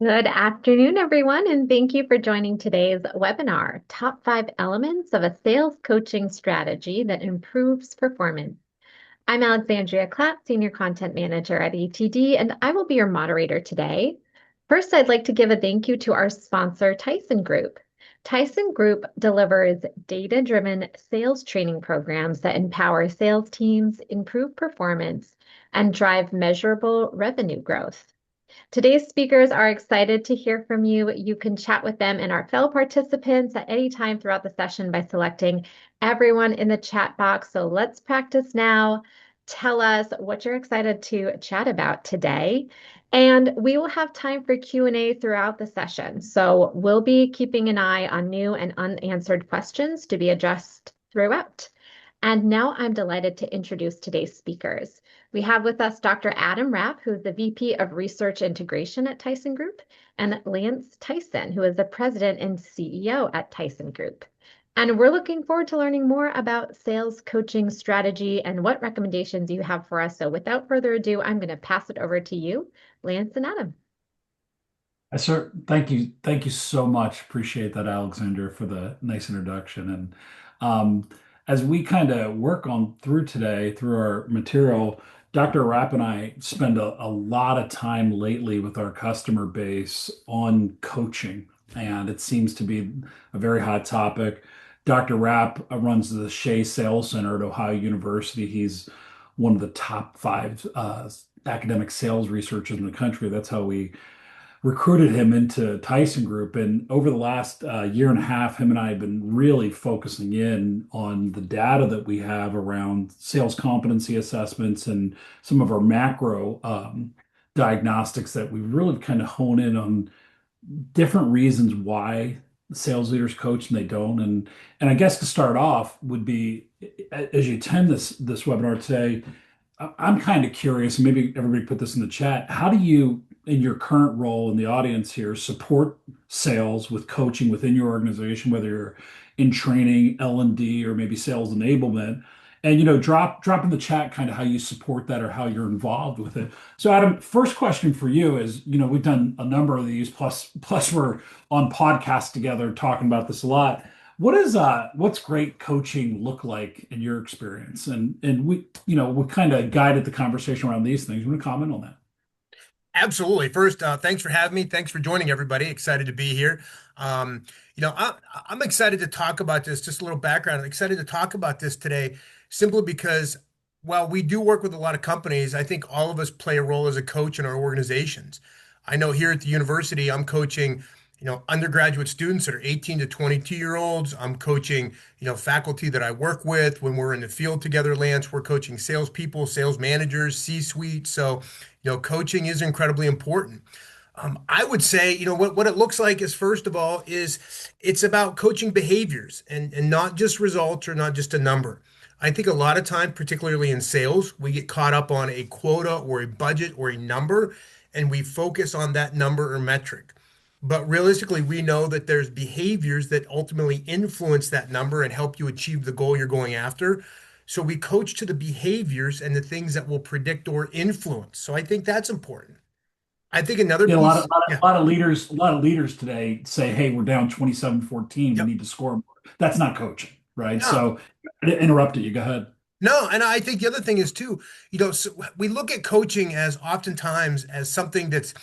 Good afternoon, everyone, and thank you for joining today's webinar, Top 5 Elements of a Sales Coaching Strategy that Improves Performance. I'm Alexandria Klatt, Senior Content Manager at ATD, and I will be your moderator today. First, I'd like to give a thank you to our sponsor, Tyson Group. Tyson Group delivers data-driven sales training programs that empower sales teams, improve performance, and drive measurable revenue growth. Today's speakers are excited to hear from you. You can chat with them and our fellow participants at any time throughout the session by selecting everyone in the chat box. So let's practice now. Tell us what you're excited to chat about today. And we will have time for Q&A throughout the session. So we'll be keeping an eye on new and unanswered questions to be addressed throughout. And now I'm delighted to introduce today's speakers. We have with us Dr. Adam Rapp, who is the VP of Research Integration at Tyson Group, and Lance Tyson, who is the President and CEO at Tyson Group. And we're looking forward to learning more about sales coaching strategy and what recommendations you have for us. So without further ado, I'm going to pass it over to you, Lance and Adam. Sir, thank you. Thank you so much. Appreciate that, Alexander, for the nice introduction. And as we kind of work on through today, through our material, Dr. Rapp and I spend a lot of time lately with our customer base on coaching, and it seems to be a very hot topic. Dr. Rapp runs the Shea Sales Center at Ohio University. He's one of the top five academic sales researchers in the country. That's how we recruited him into Tyson Group. And over the last year and a half, him and I have been really focusing in on the data that we have around sales competency assessments and some of our macro diagnostics that we really kind of hone in on different reasons why sales leaders coach and they don't. And I guess to start off would be as you attend this webinar today, I'm kind of curious, and maybe everybody put this in the chat. How do you, in your current role in the audience here, support sales with coaching within your organization, whether you're in training, L&D, or maybe sales enablement? And drop in the chat kind of how you support that or how you're involved with it. So, Adam, first question for you is, we've done a number of these, plus we're on podcasts together talking about this a lot. What's great coaching look like in your experience? And we kind of guided the conversation around these things. You want to comment on that? Absolutely. First, thanks for having me. Thanks for joining, everybody. Excited to be here. Um, I'm excited to talk about this. Just a little background. I'm excited to talk about this today simply because while we do work with a lot of companies, I think all of us play a role as a coach in our organizations. I know here at the university, I'm coaching, undergraduate students that are 18 to 22-year-olds. I'm coaching, faculty that I work with when we're in the field together, Lance. We're coaching salespeople, sales managers, C-suite. So, coaching is incredibly important. I would say, what it looks like is first of all, is it's about coaching behaviors and not just results or not just a number. I think a lot of time, particularly in sales, we get caught up on a quota or a budget or a number, and we focus on that number or metric. But realistically, we know that there's behaviors that ultimately influence that number and help you achieve the goal you're going after. So we coach to the behaviors and the things that will predict or influence. So I think that's important. I think another Yeah, a lot of, piece, lot of, yeah, lot of leaders, a lot of leaders today say, "Hey, we're down 27-14. We yep, need to score more." That's not coaching, right? no, So, I interrupted you. Go ahead. no. And I think the other thing is too, so we look at coaching as oftentimes as something that's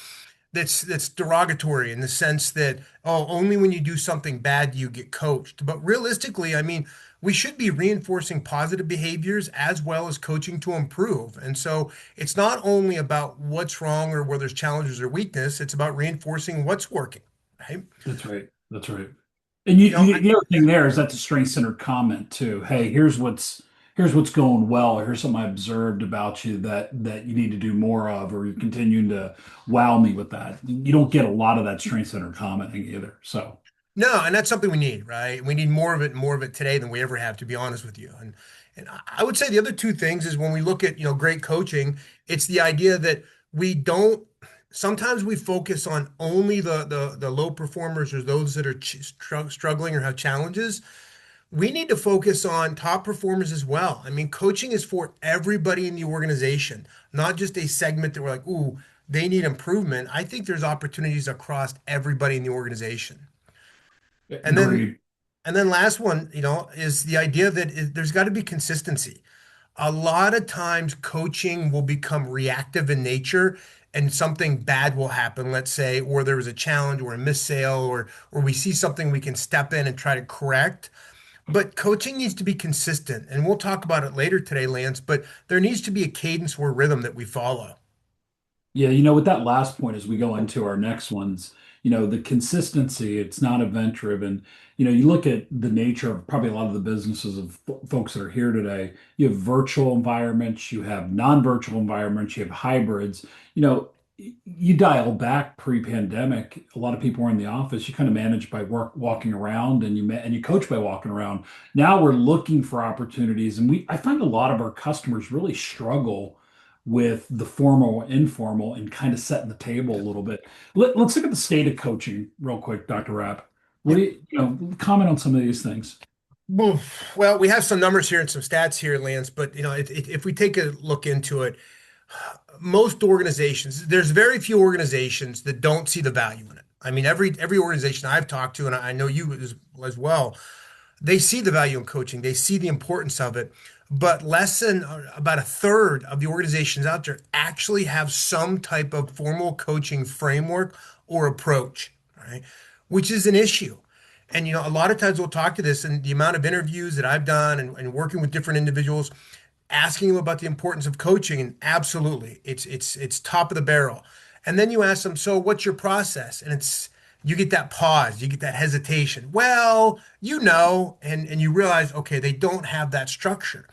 derogatory in the sense that, oh, only when you do something bad do you get coached. But realistically, I mean, we should be reinforcing positive behaviors as well as coaching to improve. And so it's not only about what's wrong or where there's challenges or weakness, it's about reinforcing what's working, right? That's right. That's right. And You know, the other thing there is that's a strength-centered comment too. Hey, here's what's going well, or here's something I observed about you that you need to do more of, or you're continuing to wow me with that. You don't get a lot of that strength-centered commenting either. So no, and that's something we need, right? We need more of it, more of it today than we ever have, to be honest with you. And I would say the other two things is when we look at, great coaching, it's the idea that we don't sometimes we focus on only the low performers or those that are struggling or have challenges. We need to focus on top performers as well. I mean, coaching is for everybody in the organization, not just a segment that we're like, ooh, they need improvement, I think there's opportunities across everybody in the organization. And then Agreed. and then last one, is the idea that there's got to be consistency. A lot of times coaching will become reactive in nature and something bad will happen, let's say, or there was a challenge or a missed sale or we see something we can step in and try to correct. But coaching needs to be consistent. And we'll talk about it later today, Lance, but there needs to be a cadence or rhythm that we follow. Yeah, with that last point, as we go into our next ones, the consistency, it's not event driven. You look at the nature of probably a lot of the businesses of folks that are here today. You have virtual environments, you have non-virtual environments, you have hybrids. You dial back pre-pandemic, a lot of people were in the office. You kind of manage by walking around, and you coach by walking around. Now we're looking for opportunities, and I find a lot of our customers really struggle with the formal, informal, and kind of setting the table a little bit. Let's look at the state of coaching real quick, Dr. Rapp. What do Yep. comment on some of these things? Well, we have some numbers here and some stats here, Lance, but if we take a look into it, most organizations, there's very few organizations that don't see the value in it. I mean, every organization I've talked to, and I know you as well, they see the value in coaching. They see the importance of it. But less than about a third of the organizations out there actually have some type of formal coaching framework or approach, right? Which is an issue. And a lot of times we'll talk to this and the amount of interviews that I've done and working with different individuals, asking them about the importance of coaching, and absolutely, it's top of the barrel. And then you ask them, so what's your process? And you get that pause, you get that hesitation. Well, and you realize, okay, they don't have that structure.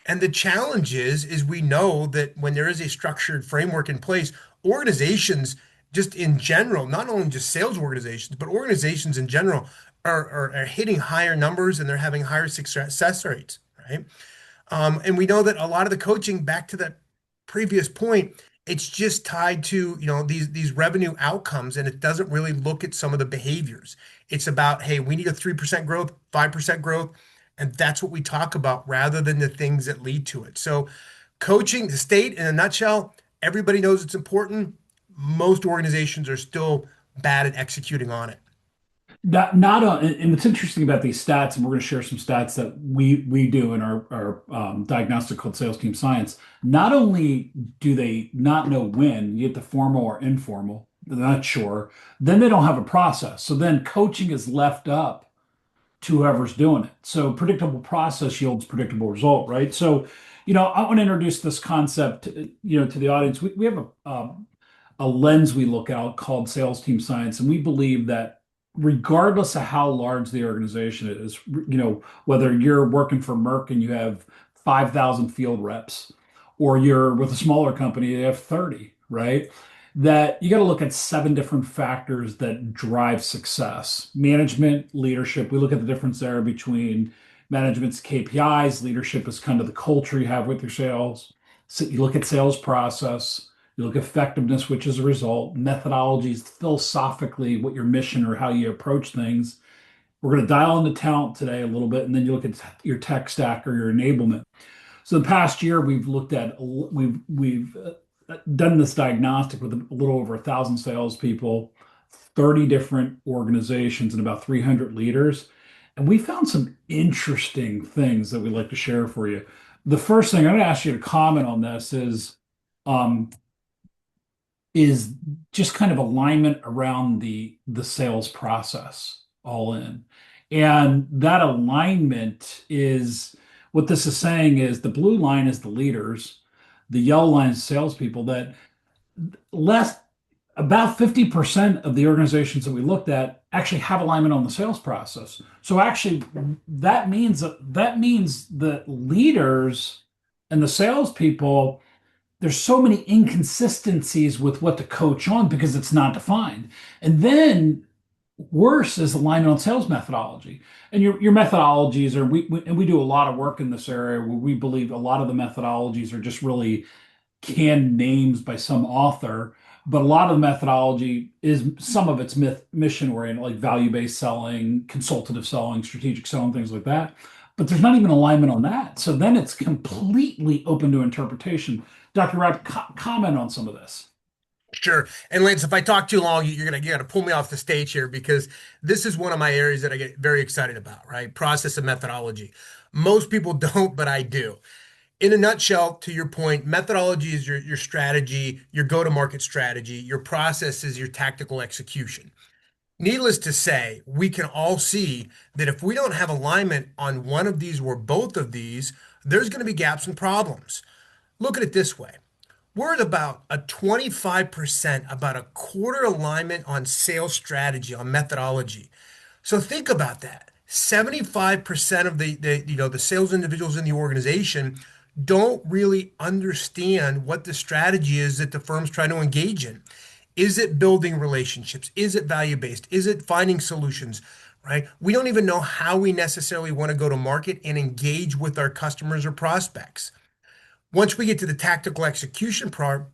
And the challenge is we know that when there is a structured framework in place, organizations just in general, not only just sales organizations, but organizations in general are hitting higher numbers and they're having higher success rates, right? And we know that a lot of the coaching, back to that previous point, it's just tied to, these revenue outcomes, and it doesn't really look at some of the behaviors. It's about, hey, we need a 3% growth, 5% growth, and that's what we talk about rather than the things that lead to it. So coaching, the state in a nutshell, everybody knows it's important. Most organizations are still bad at executing on it. Not and what's interesting about these stats, and we're going to share some stats that we do in our diagnostic called Sales Team Science. Not only do they not know when you get the formal or informal, they're not sure. Then they don't have a process. So then coaching is left up to whoever's doing it. So predictable process yields predictable result, right? So, I want to introduce this concept, to the audience. We have a lens we look out called Sales Team Science, and we believe that regardless of how large the organization is, whether you're working for Merck and you have 5,000 field reps, or you're with a smaller company, you have 30, right? That you got to look at seven different factors that drive success. Management, leadership. We look at the difference there between management's KPIs. Leadership is kind of the culture you have with your sales. So you look at sales process. You look at effectiveness, which is a result. Methodologies, philosophically, what your mission or how you approach things. We're going to dial into talent today a little bit, and then you look at your tech stack or your enablement. So the past year, we've done this diagnostic with a little over 1,000 salespeople, 30 different organizations, and about 300 leaders. And we found some interesting things that we'd like to share for you. The first thing I'm going to ask you to comment on this um, is just kind of alignment around the sales process all in. And that alignment is what this is saying is the blue line is the leaders, the yellow line is salespeople, that less about 50% of the organizations that we looked at actually have alignment on the sales process. So actually that means the leaders and the salespeople, there's so many inconsistencies with what to coach on because it's not defined. And then worse is alignment on sales methodology. And your methodologies are we do a lot of work in this area where we believe a lot of the methodologies are just really canned names by some author, but a lot of the methodology is some of it's mission oriented, like value-based selling, consultative selling, strategic selling, things like that. But there's not even alignment on that. So then it's completely open to interpretation. Dr. Rapp, comment on some of this. Sure. And Lance, if I talk too long, you gotta pull me off the stage here because this is one of my areas that I get very excited about, right? Process and methodology. Most people don't, but I do. In a nutshell, to your point, methodology is your strategy, your go-to-market strategy. Your process is your tactical execution. Needless to say, we can all see that if we don't have alignment on one of these or both of these, there's going to be gaps and problems. Look at it this way. We're at about a 25%, about a quarter alignment on sales strategy, on methodology. So think about that. 75% of the sales individuals in the organization don't really understand what the strategy is that the firm's trying to engage in. Is it building relationships? Is it value based? Is it finding solutions? Right? We don't even know how we necessarily want to go to market and engage with our customers or prospects. Once we get to the tactical execution part,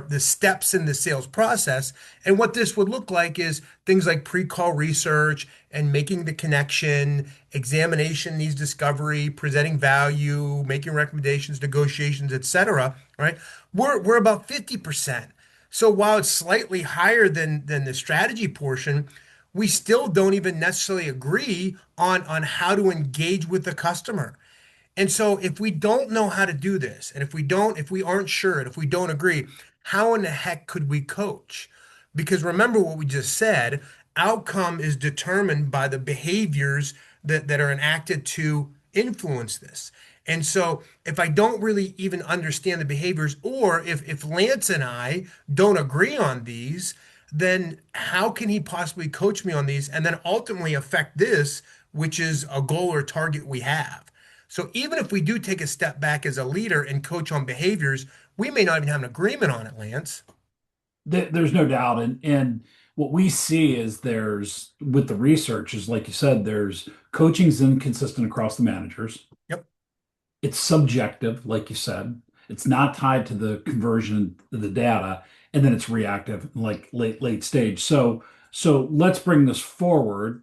the steps in the sales process, and what this would look like is things like pre-call research and making the connection, examination needs discovery, presenting value, making recommendations, negotiations, etc. Right? We're about 50%. So while it's slightly higher than the strategy portion, we still don't even necessarily agree on how to engage with the customer. And so if we don't know how to do this, and if we aren't sure, and if we don't agree, how in the heck could we coach? Because remember what we just said, outcome is determined by the behaviors that are enacted to influence this. And so if I don't really even understand the behaviors, or if Lance and I don't agree on these, then how can he possibly coach me on these and then ultimately affect this, which is a goal or target we have? So even if we do take a step back as a leader and coach on behaviors, we may not even have an agreement on it, Lance. There's no doubt. And what we see is there's, with the research, is like you said, there's coaching's inconsistent across the managers. Yep. It's subjective, like you said. It's not tied to the conversion of the data, and then it's reactive, like late stage. So let's bring this forward.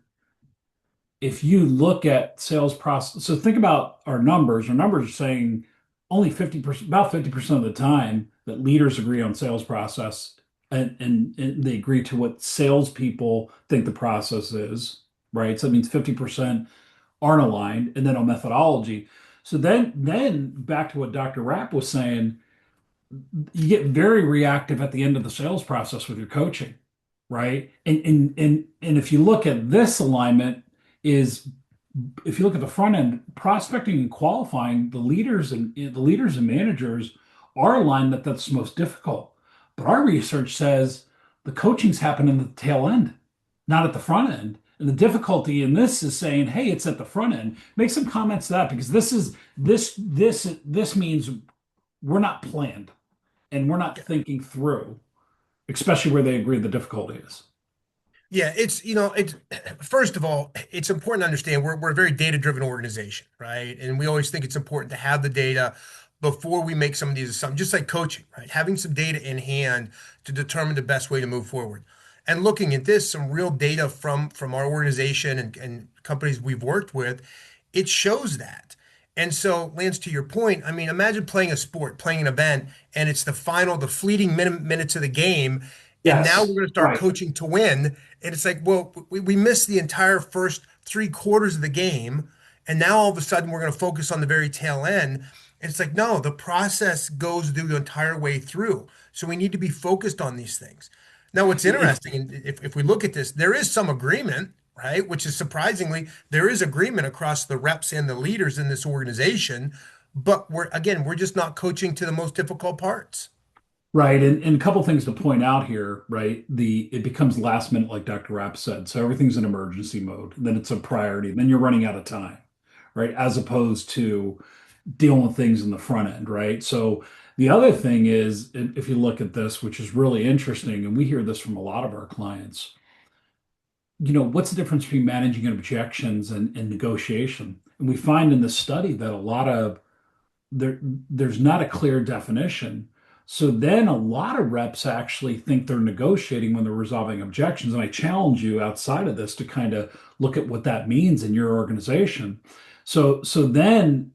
If you look at sales process, so think about our numbers are saying only 50%, about 50% of the time that leaders agree on sales process, and they agree to what salespeople think the process is, right? So that means 50% aren't aligned, and then on methodology. So then back to what Dr. Rapp was saying, you get very reactive at the end of the sales process with your coaching, right? And if you look at this alignment, is if you look at the front end, prospecting and qualifying, the leaders and managers are aligned that that's the most difficult. But our research says the coaching's happening in the tail end, not at the front end. And the difficulty in this is saying, hey, it's at the front end. Make some comments to that, because this means we're not planned and we're not thinking through, especially where they agree the difficulty is. Yeah, it's first of all, it's important to understand we're a very data-driven organization, right? And we always think it's important to have the data before we make some of these assumptions, just like coaching, right? Having some data in hand to determine the best way to move forward. And looking at this, some real data from our organization and companies we've worked with, it shows that. And so, Lance, to your point, I mean, imagine playing a sport, playing an event, and it's the fleeting minutes of the game, and now we're Yes, going to start right. coaching to win. And it's like, well, we missed the entire first three quarters of the game, and now all of a sudden we're going to focus on the very tail end. And it's like, no, the process goes through the entire way through. So we need to be focused on these things. Now, what's If interesting, and if we look at this, there is some agreement, right? Which is surprisingly, there is agreement across the reps and the leaders in this organization. But we're just not coaching to the most difficult parts. Right. And a couple things to point out here, right? It becomes last minute, like Dr. Rapp said. So everything's in emergency mode. Then it's a priority. Then you're running out of time, right? As opposed to dealing with things in the front end, right? So the other thing is, if you look at this, which is really interesting, and we hear this from a lot of our clients, what's the difference between managing objections and negotiation? And we find in this study that a lot of there's not a clear definition. So then a lot of reps actually think they're negotiating when they're resolving objections. And I challenge you outside of this to kind of look at what that means in your organization. So then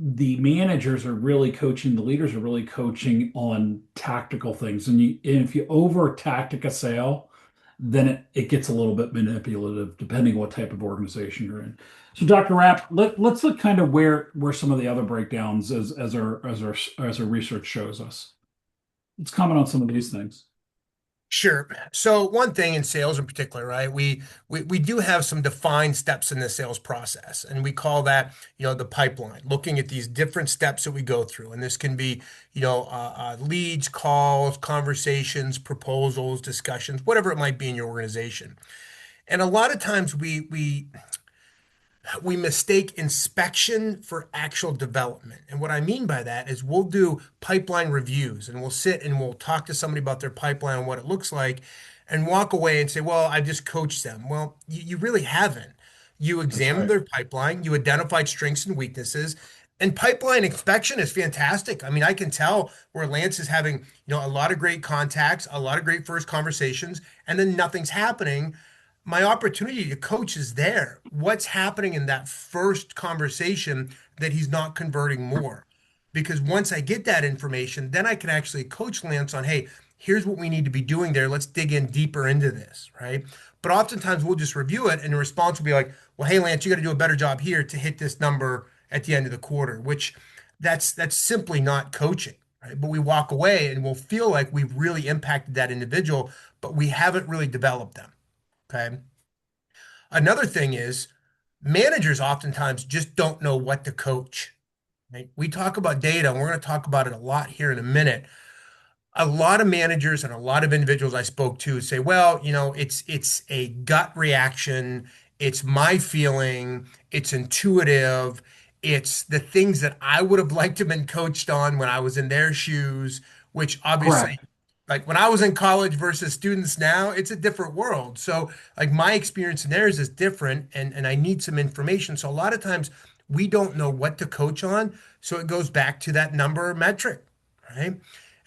the managers are really coaching, the leaders are really coaching on tactical things. And if you over tactic a sale, then it gets a little bit manipulative depending what type of organization you're in. So Dr. Rapp, let's look kind of where some of the other breakdowns as our research shows us. Let's comment on some of these things. Sure. So one thing in sales in particular, right? We do have some defined steps in the sales process, and we call that, the pipeline, looking at these different steps that we go through. And this can be, leads, calls, conversations, proposals, discussions, whatever it might be in your organization. And a lot of times we mistake inspection for actual development. And what I mean by that is we'll do pipeline reviews and we'll sit and we'll talk to somebody about their pipeline and what it looks like and walk away and say, well, I just coached them. Well, you really haven't. You That's examined right. their pipeline, you identified strengths and weaknesses, and pipeline inspection is fantastic. I mean, I can tell where Lance is having, a lot of great contacts, a lot of great first conversations, and then nothing's happening. My opportunity to coach is there. What's happening in that first conversation that he's not converting more? Because once I get that information, then I can actually coach Lance on, hey, here's what we need to be doing there. Let's dig in deeper into this, right? But oftentimes we'll just review it and the response will be like, well, hey, Lance, you got to do a better job here to hit this number at the end of the quarter, which that's simply not coaching, right? But we walk away and we'll feel like we've really impacted that individual, but we haven't really developed them. Okay. Another thing is managers oftentimes just don't know what to coach. Right? We talk about data, and we're going to talk about it a lot here in a minute. A lot of managers and a lot of individuals I spoke to say, well, it's a gut reaction, it's my feeling, it's intuitive, it's the things that I would have liked to have been coached on when I was in their shoes, which obviously, Correct. like when I was in college versus students now, it's a different world. So like my experience and theirs is different, and I need some information. So a lot of times we don't know what to coach on. So it goes back to that number or metric, right?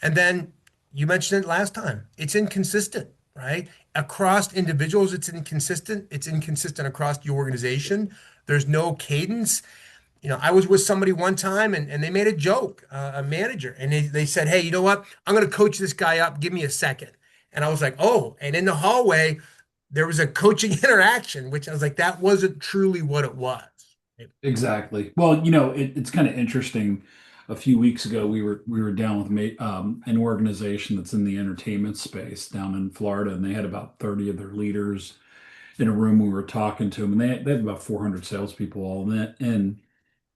And then you mentioned it last time. It's inconsistent, right? Across individuals, it's inconsistent. It's inconsistent across the organization. There's no cadence. I was with somebody one time and they made a joke, a manager, and they said, hey, you know what? I'm going to coach this guy up. Give me a second. And I was like, oh, and in the hallway, there was a coaching interaction, which I was like, that wasn't truly what it was. Exactly. Well, it's kind of interesting. A few weeks ago, we were down with an organization that's in the entertainment space down in Florida, and they had about 30 of their leaders in a room. We were talking to them, and they had about 400 salespeople all in.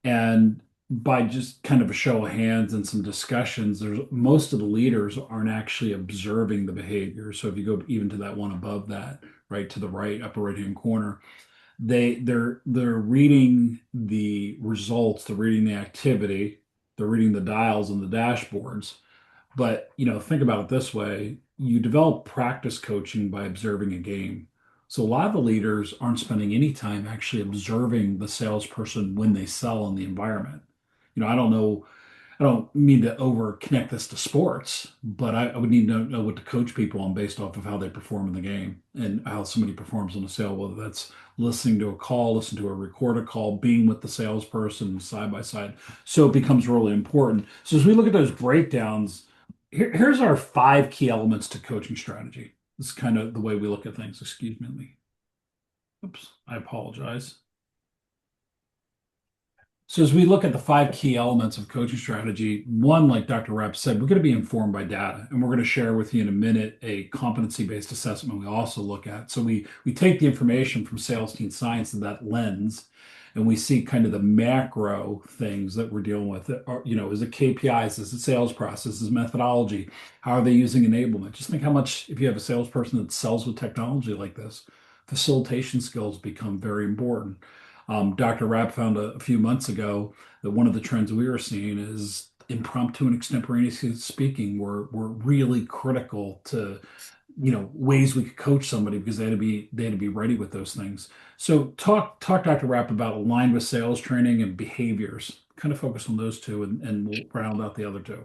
And by just kind of a show of hands and some discussions, there's most of the leaders aren't actually observing the behavior. So if you go even to that one above that, right to the right, upper right hand corner, they're reading the results, they're reading the activity, they're reading the dials and the dashboards. But think about it this way: you develop practice coaching by observing a game. So a lot of the leaders aren't spending any time actually observing the salesperson when they sell in the environment. I don't know, I don't mean to over connect this to sports, but I would need to know what to coach people on based off of how they perform in the game and how somebody performs on a sale, whether that's listening to a call, listening to a recorded call, being with the salesperson side by side. So it becomes really important. So as we look at those breakdowns, here's our 5 key elements to coaching strategy. This is kind of the way we look at things. Excuse me. Oops, I apologize. So as we look at the 5 key elements of coaching strategy, one, like Dr. Rapp said, we're going to be informed by data, and we're going to share with you in a minute a competency-based assessment we also look at. So we take the information from sales team science in that lens, and we see kind of the macro things that we're dealing with. Is it KPIs? Is it sales process? Is it methodology? How are they using enablement? Just think how much, if you have a salesperson that sells with technology like this, facilitation skills become very important. Dr. Rapp found a few months ago that one of the trends we were seeing is impromptu and extemporaneous speaking were really critical to ways we could coach somebody because they had to be ready with those things. So talk Dr. Rapp about aligned with sales training and behaviors. Kind of focus on those two and we'll round out the other two.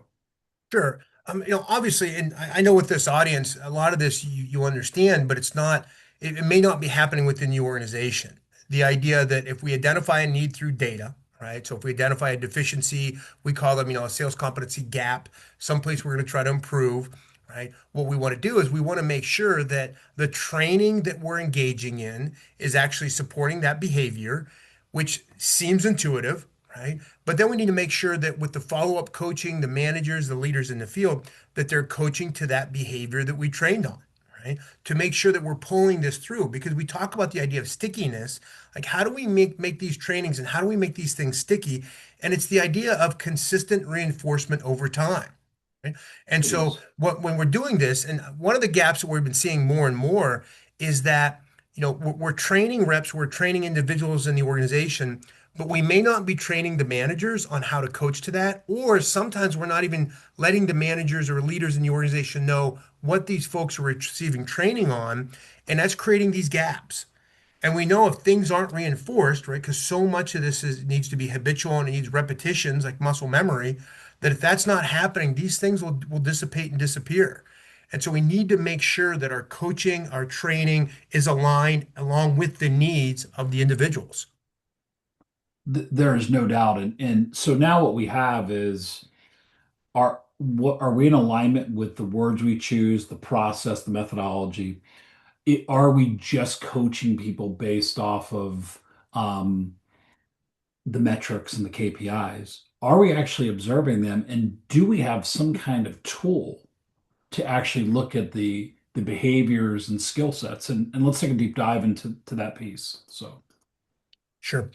Sure. Obviously, and I know with this audience, a lot of this you understand, but it may not be happening within the organization. The idea that if we identify a need through data, right? So if we identify a deficiency, we call them, a sales competency gap, someplace we're going to try to improve, right? What we want to do is we want to make sure that the training that we're engaging in is actually supporting that behavior, which seems intuitive, right? But then we need to make sure that with the follow-up coaching, the managers, the leaders in the field, that they're coaching to that behavior that we trained on, right? To make sure that we're pulling this through, because we talk about the idea of stickiness. Like, how do we make these trainings and how do we make these things sticky? And it's the idea of consistent reinforcement over time. Right? And It so is. when we're doing this, and one of the gaps that we've been seeing more and more is that, we're training reps, we're training individuals in the organization, but we may not be training the managers on how to coach to that, or sometimes we're not even letting the managers or leaders in the organization know what these folks are receiving training on, and that's creating these gaps. And we know if things aren't reinforced, right, because so much of this needs to be habitual and it needs repetitions like muscle memory, that if that's not happening, these things will dissipate and disappear. And so we need to make sure that our coaching, our training is aligned along with the needs of the individuals. There is no doubt. And so now what we have is are we in alignment with the words we choose, the process, the methodology? Are we just coaching people based off of um, the metrics and the KPIs? Are we actually observing them? And do we have some kind of tool to actually look at the behaviors and skill sets? And let's take a deep dive into that piece. So Sure.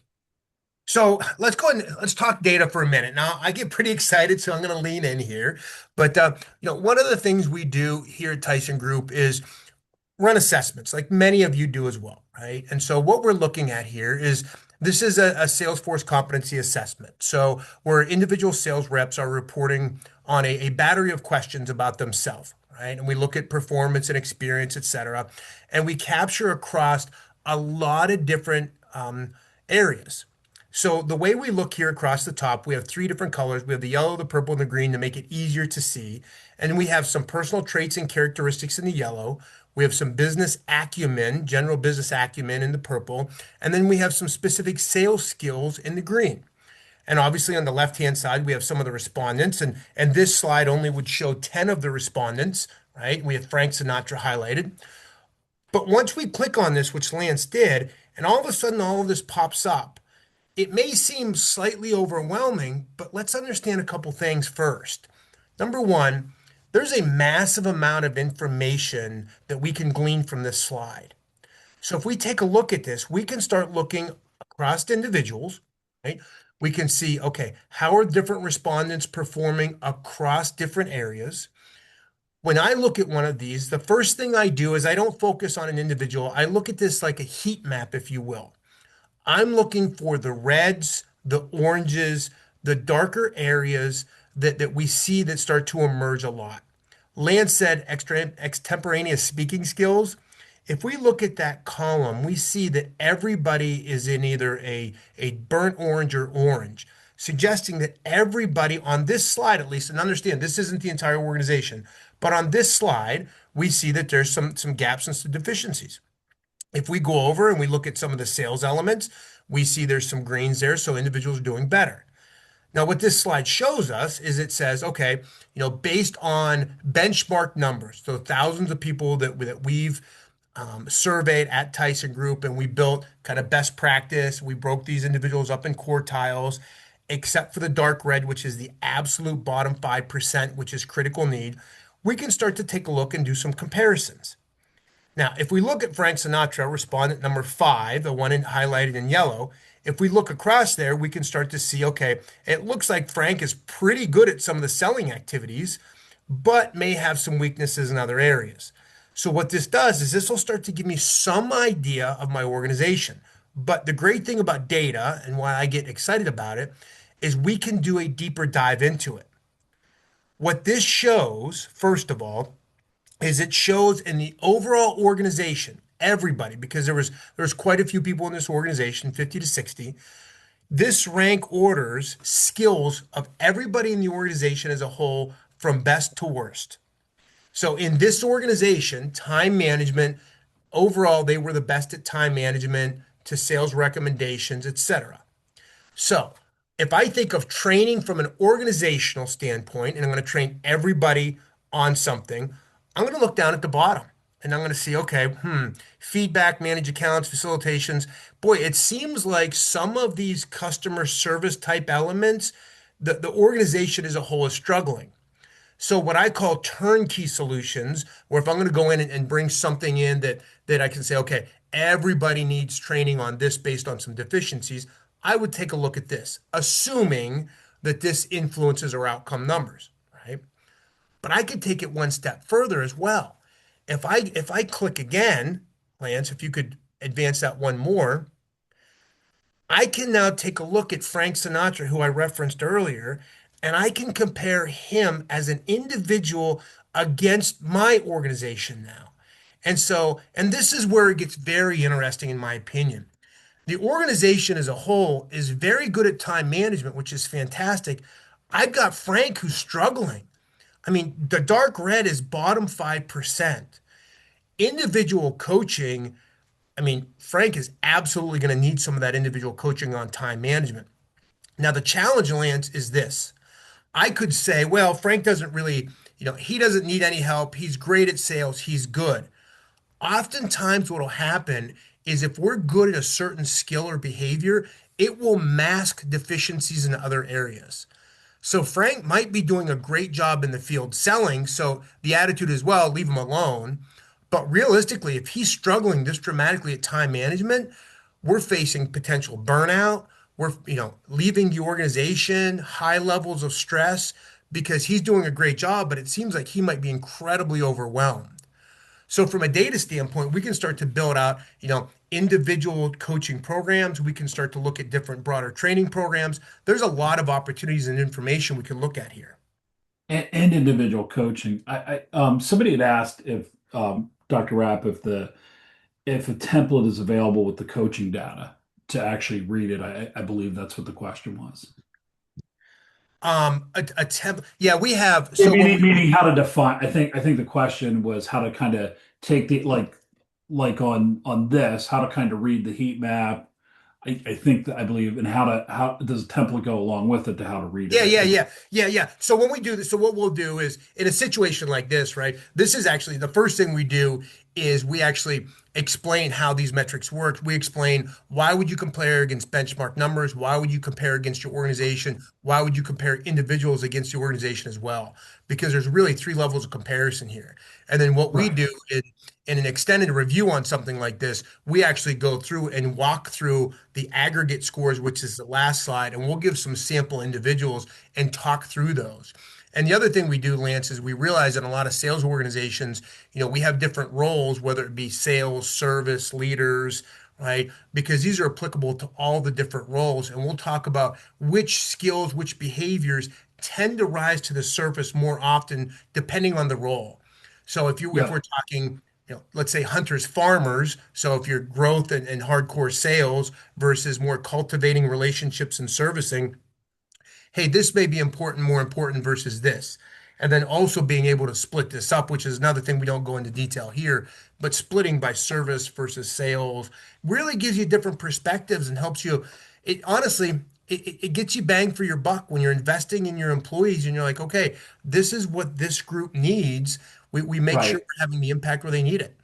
So let's go and let's talk data for a minute. Now, I get pretty excited, so I'm going to lean in here. But one of the things we do here at Tyson Group is run assessments, like many of you do as well, right? And so what we're looking at here is this is a Salesforce competency assessment. So where individual sales reps are reporting on a battery of questions about themselves, right? And we look at performance and experience, et cetera. And we capture across a lot of different areas. So the way we look here across the top, we have three different colors. We have the yellow, the purple, and the green to make it easier to see. And we have some personal traits and characteristics in the yellow. We have some business acumen, general business acumen in the purple. And then we have some specific sales skills in the green. And obviously on the left-hand side, we have some of the respondents. And this slide only would show 10 of the respondents, right? We have Frank Sinatra highlighted. But once we click on this, which Lance did, and all of a sudden all of this pops up, it may seem slightly overwhelming, but let's understand a couple things first. Number one, there's a massive amount of information that we can glean from this slide. So if we take a look at this, we can start looking across individuals, right? We can see, okay, how are different respondents performing across different areas? When I look at one of these, the first thing I do is I don't focus on an individual. I look at this like a heat map, if you will. I'm looking for the reds, the oranges, the darker areas that we see that start to emerge a lot. Lance said extemporaneous speaking skills. If we look at that column, we see that everybody is in either a burnt orange or orange, suggesting that everybody on this slide, at least, and understand this isn't the entire organization, but on this slide, we see that there's some gaps and some deficiencies. If we go over and we look at some of the sales elements, we see there's some greens there, so individuals are doing better. Now, what this slide shows us is it says, okay, based on benchmark numbers, so thousands of people that we've surveyed at Tyson Group, and we built kind of best practice. We broke these individuals up in quartiles, except for the dark red, which is the absolute bottom 5%, which is critical need. We can start to take a look and do some comparisons. Now, if we look at Frank Sinatra, respondent number five, the one highlighted in yellow, if we look across there, we can start to see, okay, it looks like Frank is pretty good at some of the selling activities, but may have some weaknesses in other areas. So what this does is this will start to give me some idea of my organization. But the great thing about data and why I get excited about it is we can do a deeper dive into it. What this shows, first of all, is it shows in the overall organization, everybody, because there's quite a few people in this organization, 50 to 60. This rank orders skills of everybody in the organization as a whole from best to worst. So in this organization, time management, overall, they were the best at time management to sales recommendations, etc. So if I think of training from an organizational standpoint, and I'm going to train everybody on something, I'm going to look down at the bottom and I'm going to see, okay, feedback, manage accounts, facilitations. Boy, it seems like some of these customer service type elements, the organization as a whole is struggling. So what I call turnkey solutions, where if I'm going to go in and bring something in that I can say, okay, everybody needs training on this based on some deficiencies, I would take a look at this, assuming that this influences our outcome numbers, right? But I could take it one step further as well. If I click again, Lance, if you could advance that one more, I can now take a look at Frank Sinatra, who I referenced earlier, and I can compare him as an individual against my organization now. And this is where it gets very interesting, in my opinion. The organization as a whole is very good at time management, which is fantastic. I've got Frank who's struggling. I mean, the dark red is bottom 5%. Individual coaching, I mean, Frank is absolutely going to need some of that individual coaching on time management. Now, the challenge, Lance, is this. I could say, well, Frank doesn't really, he doesn't need any help. He's great at sales. He's good. Oftentimes, what will happen is if we're good at a certain skill or behavior, it will mask deficiencies in other areas. So Frank might be doing a great job in the field selling. So the attitude is, well, leave him alone. But realistically, if he's struggling this dramatically at time management, we're facing potential burnout. We're, leaving the organization, high levels of stress because he's doing a great job, but it seems like he might be incredibly overwhelmed. So from a data standpoint, we can start to build out, individual coaching programs. We can start to look at different broader training programs. There's a lot of opportunities and information we can look at here. And individual coaching. Somebody had asked if Dr. Rapp if a template is available with the coaching data to actually read it. I believe that's what the question was. A temp, yeah, we have. Yeah, So when we, meaning how to define. I think the question was how to kind of take the like on this, how to kind of read the heat map. I think that I believe and how does a template go along with it to how to read Yeah, it. yeah, yeah, yeah, yeah. So when we do this, so what we'll do is in a situation like this, right? This is actually the first thing we do is we actually explain how these metrics work. We explain why would you compare against benchmark numbers? Why would you compare against your organization? Why would you compare individuals against the organization as well? Because there's really three levels of comparison here. And then what we Right. do in an extended review on something like this, we actually go through and walk through the aggregate scores, which is the last slide, and we'll give some sample individuals and talk through those. And the other thing we do, Lance, is we realize that a lot of sales organizations, we have different roles, whether it be sales, service, leaders, right? Because these are applicable to all the different roles. And we'll talk about which skills, which behaviors tend to rise to the surface more often, depending on the role. So if Yeah. we're talking, let's say hunters, farmers, so if you're growth and hardcore sales versus more cultivating relationships and servicing, hey, this may be important, more important versus this. And then also being able to split this up, which is another thing we don't go into detail here, but splitting by service versus sales really gives you different perspectives and helps you. It honestly, it gets you bang for your buck when you're investing in your employees and you're like, okay, this is what this group needs. We make sure Right. we're having the impact where they need it.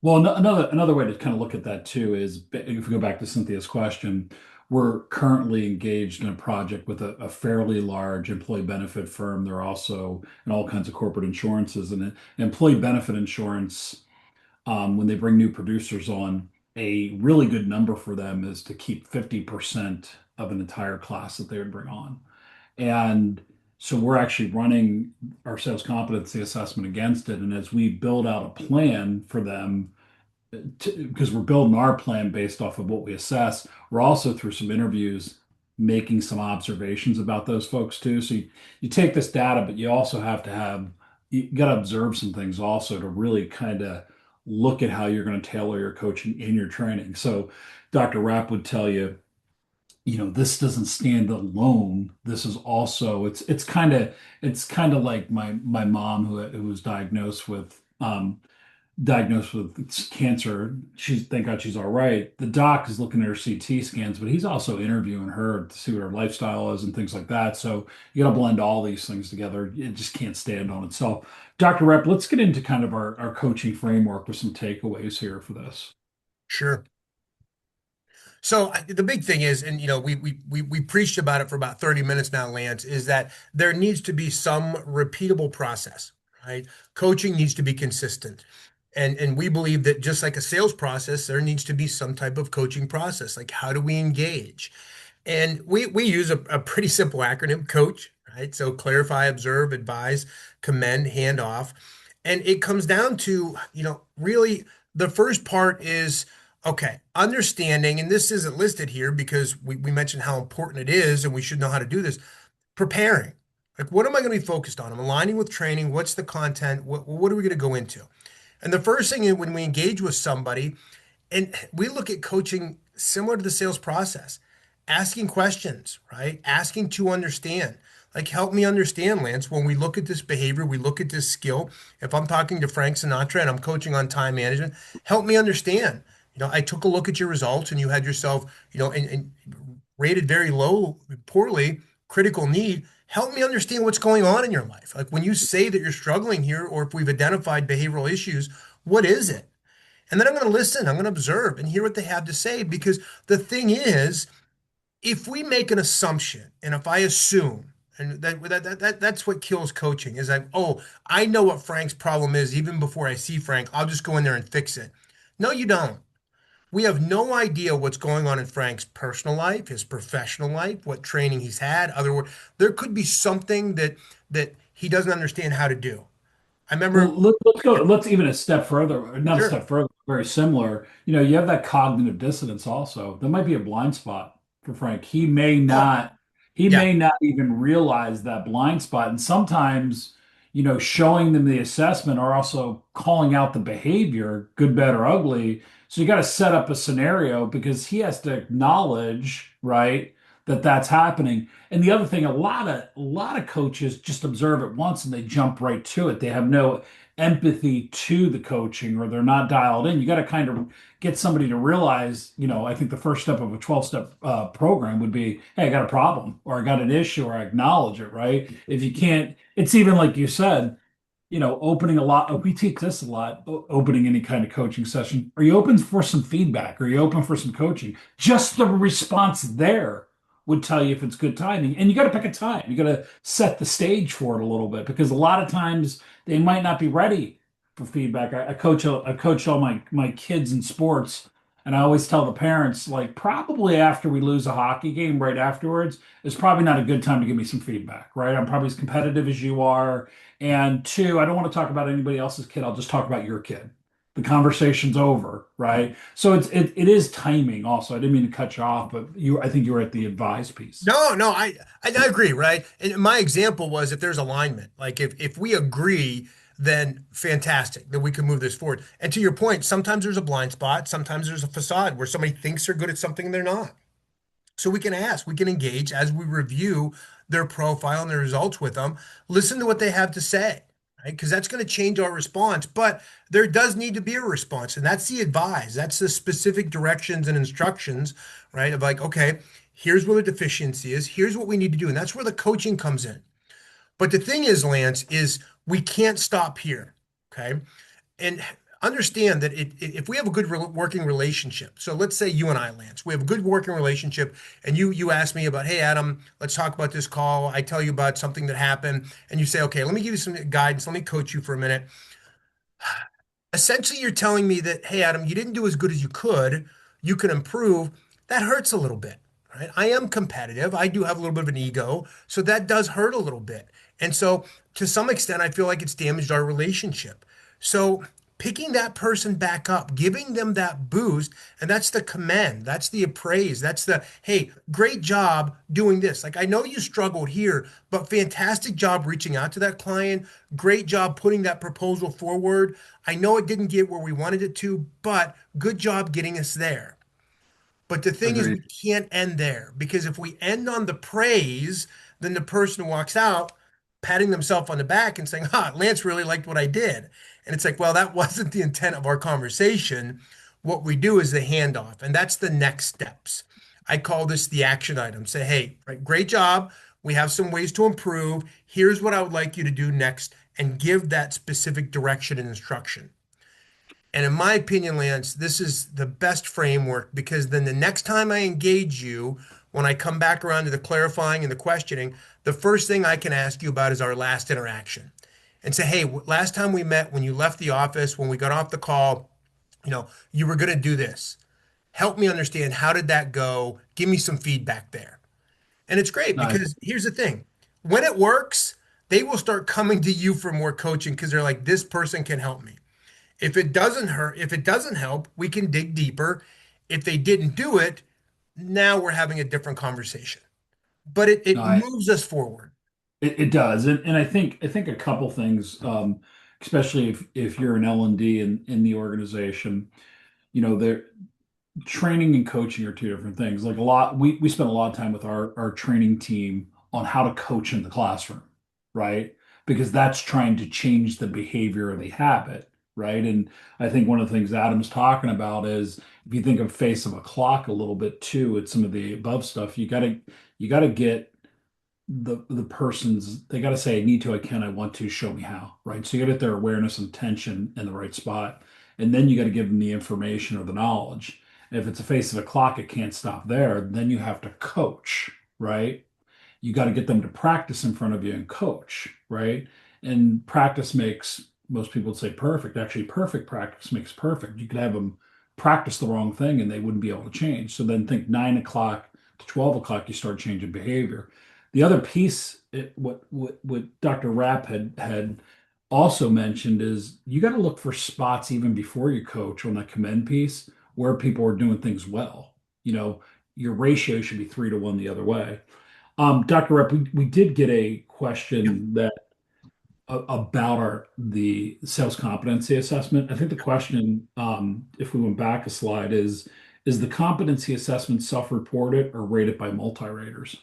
Well, another way to kind of look at that too is if we go back to Cynthia's question, we're currently engaged in a project with a fairly large employee benefit firm. They're also in all kinds of corporate insurances and employee benefit insurance. When they bring new producers on, a really good number for them is to keep 50% of an entire class that they would bring on. And so we're actually running our sales competency assessment against it. And as we build out a plan for them, because we're building our plan based off of what we assess. We're also through some interviews making some observations about those folks too. So you take this data, but you also have to you got to observe some things also to really kind of look at how you're going to tailor your coaching in your training. So Dr. Rapp would tell you, this doesn't stand alone. This is also it's kind of like my mom who was diagnosed with diagnosed with cancer. Thank God she's all right. The doc is looking at her CT scans, but he's also interviewing her to see what her lifestyle is and things like that. So you got to blend all these things together. It just can't stand on itself. Dr. Rep, let's get into kind of our coaching framework with some takeaways here for this. Sure. So the big thing is, and we preached about it for about 30 minutes now, Lance, is that there needs to be some repeatable process, right? Coaching needs to be consistent. And we believe that just like a sales process, there needs to be some type of coaching process. Like how do we engage? And we use a pretty simple acronym, COACH, right? So clarify, observe, advise, commend, hand off. And it comes down to, really the first part is, okay, understanding, and this isn't listed here because we mentioned how important it is and we should know how to do this. Preparing. Like, what am I going to be focused on? I'm aligning with training. What's the content? What are we going to go into? And the first thing is when we engage with somebody, and we look at coaching similar to the sales process, asking questions, right? Asking to understand. Like, help me understand, Lance, when we look at this behavior, we look at this skill. If I'm talking to Frank Sinatra and I'm coaching on time management, help me understand. I took a look at your results and you had yourself, and rated very low, poorly, critical need. Help me understand what's going on in your life. Like when you say that you're struggling here, or if we've identified behavioral issues, what is it? And then I'm going to listen, I'm going to observe and hear what they have to say. Because the thing is, if we make an assumption and if I assume, and that's what kills coaching is like, oh, I know what Frank's problem is even before I see Frank. I'll just go in there and fix it. No, you don't. We have no idea what's going on in Frank's personal life, his professional life, what training he's had. Other words, there could be something that he doesn't understand how to do. I Well, remember, let's go. Let's even a step further, or not a sure. step further, very similar. You have that cognitive dissonance also. There might be a blind spot for Frank. Oh, He yeah. may not even realize that blind spot. And sometimes, showing them the assessment or also calling out the behavior, good, bad, or ugly. So you got to set up a scenario because he has to acknowledge, right, that that's happening. And the other thing, a lot of coaches just observe it once and they jump right to it. They have no empathy to the coaching or they're not dialed in. You got to kind of get somebody to realize, I think the first step of a 12-step program would be, hey, I got a problem or I got an issue or I acknowledge it, right? If you can't, it's even like you said, opening a lot. We teach this a lot, opening any kind of coaching session. Are you open for some feedback? Are you open for some coaching? Just the response there would tell you if it's good timing. And you got to pick a time. You got to set the stage for it a little bit because a lot of times they might not be ready for feedback. I coach all my kids in sports, and I always tell the parents like probably after we lose a hockey game, right afterwards, is probably not a good time to give me some feedback. Right? I'm probably as competitive as you are. And two, I don't want to talk about anybody else's kid. I'll just talk about your kid. The conversation's over, right? So it is timing also. I didn't mean to cut you off, but I think you were at the advice piece. No, I agree, right? And my example was if there's alignment, like if we agree, then fantastic, then we can move this forward. And to your point, sometimes there's a blind spot, sometimes there's a facade where somebody thinks they're good at something and they're not. So we can ask, we can engage as we review their profile and their results with them, listen to what they have to say, right? Because that's going to change our response. But there does need to be a response, and that's the advise. That's the specific directions and instructions, right? Of like, okay, here's where the deficiency is, here's what we need to do. And that's where the coaching comes in. But the thing is, Lance, is we can't stop here. Okay. And understand that if we have a good working relationship, so let's say you and I, Lance, we have a good working relationship, and you ask me about, hey, Adam, let's talk about this call. I tell you about something that happened, and you say, okay, let me give you some guidance. Let me coach you for a minute. Essentially, you're telling me that, hey, Adam, you didn't do as good as you could. You can improve. That hurts a little bit, right? I am competitive. I do have a little bit of an ego. So that does hurt a little bit. And so to some extent, I feel like it's damaged our relationship. So picking that person back up, giving them that boost, and that's the commend, that's the appraise, that's the, hey, great job doing this. Like, I know you struggled here, but fantastic job reaching out to that client. Great job putting that proposal forward. I know it didn't get where we wanted it to, but good job getting us there. But the thing is, we Agreed. can't end there because if we end on the praise, then the person walks out patting themselves on the back and saying, Lance really liked what I did. And it's like, well, that wasn't the intent of our conversation. What we do is the handoff, and that's the next steps. I call this the action item. Say, hey, right, great job. We have some ways to improve. Here's what I would like you to do next, and give that specific direction and instruction. And in my opinion, Lance, this is the best framework because then the next time I engage you, when I come back around to the clarifying and the questioning, the first thing I can ask you about is our last interaction and say, hey, last time we met, when you left the office, when we got off the call, you were going to do this. Help me understand, how did that go? Give me some feedback there. And it's great I, because here's the thing. When it works, they will start coming to you for more coaching because they're like, this person can help me. If it doesn't help, we can dig deeper. If they didn't do it, now we're having a different conversation. But it I, moves us forward. it does, and I think a couple things, especially if you're an L&D in the organization, there training and coaching are two different things. Like a lot, we spend a lot of time with our training team on how to coach in the classroom, right? Because that's trying to change the behavior or the habit, right? And I think one of the things Adam's talking about is if you think of face of a clock a little bit too, at some of the above stuff, you gotta get the person's they got to say I need to, I can, I want to, show me how, right? So you got to get their awareness and attention in the right spot, and then you got to give them the information or the knowledge. And if it's a face of a clock, it can't stop there. Then you have to coach, right? You got to get them to practice in front of you and coach, right? And practice makes, most people would say perfect. Actually, perfect practice makes perfect. You could have them practice the wrong thing and they wouldn't be able to change. So then think 9 o'clock to 12 o'clock, you start changing behavior. The other piece, what Dr. Rapp had also mentioned is you got to look for spots even before you coach on that commend piece where people are doing things well. You know, your ratio should be 3 to 1 the other way. Dr. Rep, we did get a Yep, question that about the sales competency assessment. I think the question, if we went back a slide, is the competency assessment self-reported or rated by multi-raters? I'm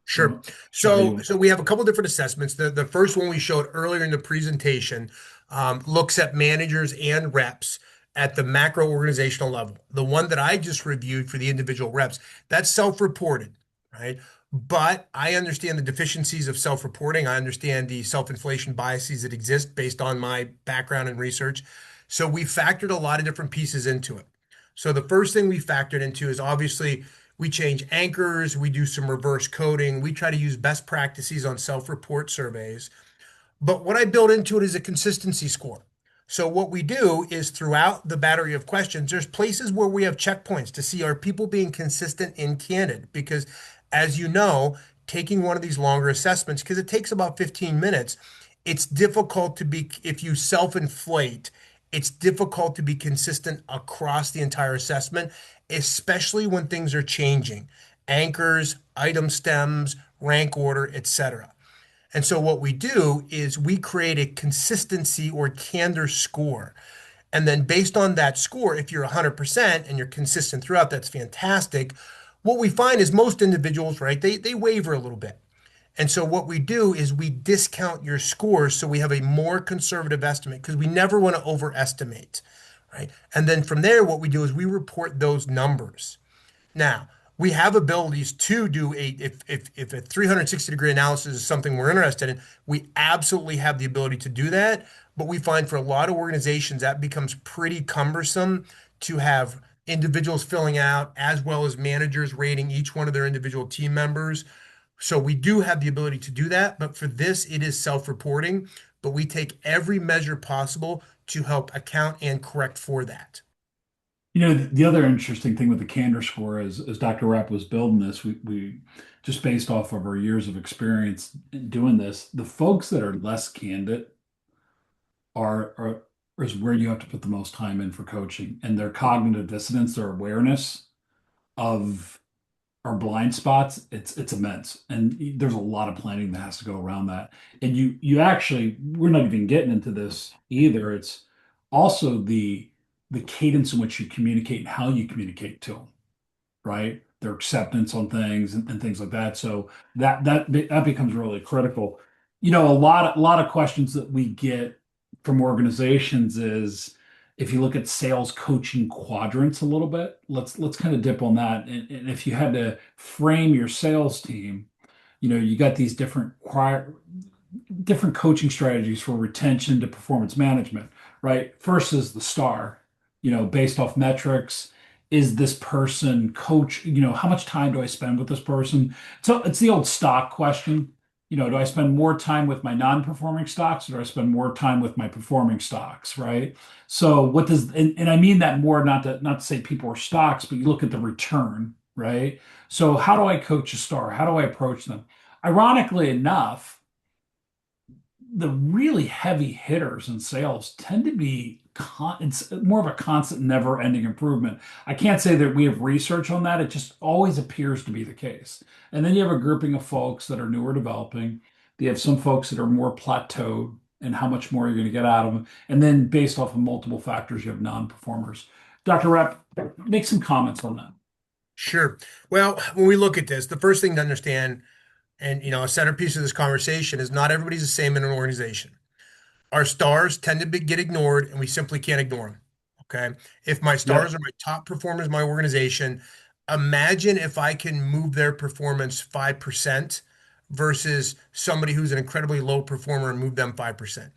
sure. not sure how you So want. so we have a couple different assessments. The first one we showed earlier in the presentation looks at managers and reps at the macro organizational level. The one that I just reviewed for the individual reps, that's self-reported, right? But I understand the deficiencies of self-reporting. I understand the self-inflation biases that exist based on my background and research. So we factored a lot of different pieces into it. So the first thing we factored into is obviously we change anchors, we do some reverse coding, we try to use best practices on self-report surveys. But what I built into it is a consistency score. So what we do is throughout the battery of questions, there's places where we have checkpoints to see are people being consistent and candid. Because as you know, taking one of these longer assessments, because it takes about 15 minutes, it's difficult to be, if you self-inflate, it's difficult to be consistent across the entire assessment, especially when things are changing. Anchors, item stems, rank order, etc. And so what we do is we create a consistency or candor score. And then based on that score, if you're 100% and you're consistent throughout, that's fantastic. What we find is most individuals, right, they waver a little bit. And so what we do is we discount your scores so we have a more conservative estimate because we never want to overestimate, right? And then from there, what we do is we report those numbers. Now, we have abilities to do if a 360-degree analysis is something we're interested in, we absolutely have the ability to do that. But we find for a lot of organizations that becomes pretty cumbersome to have individuals filling out as well as managers rating each one of their individual team members. So we do have the ability to do that, but for this, it is self-reporting, but we take every measure possible to help account and correct for that. The other interesting thing with the candor score is, as Dr. Rapp was building this, we just based off of our years of experience in doing this, the folks that are less candid are is where you have to put the most time in for coaching, and their cognitive dissonance, their awareness of our blind spots, it's immense, and there's a lot of planning that has to go around that. And you actually, we're not even getting into this either. It's also the cadence in which you communicate and how you communicate to them, right? Their acceptance on things and things like that. So that becomes really critical. A lot of questions that we get from organizations is if you look at sales coaching quadrants a little bit, let's kind of dip on that. And if you had to frame your sales team, you got these different coaching strategies for retention to performance management, right? First is the star, based off metrics. Is this person coach? How much time do I spend with this person? So it's the old stock question. Do I spend more time with my non-performing stocks or do I spend more time with my performing stocks, right? So what does, and I mean that more not to say people are stocks, but you look at the return, right? So how do I coach a star? How do I approach them? Ironically enough, the really heavy hitters in sales tend to be it's more of a constant never-ending improvement. I can't say that we have research on that. It just always appears to be the case. And then you have a grouping of folks that are newer developing. You have some folks that are more plateaued and how much more you're going to get out of them. And then based off of multiple factors, you have non-performers. Dr. Rapp, make some comments on that. Sure. Well, when we look at this, the first thing to understand, and a centerpiece of this conversation is not everybody's the same in an organization. Our stars tend to get ignored, and we simply can't ignore them. Okay. If my stars Yep. are my top performers in my organization, imagine if I can move their performance 5% versus somebody who's an incredibly low performer and move them 5%.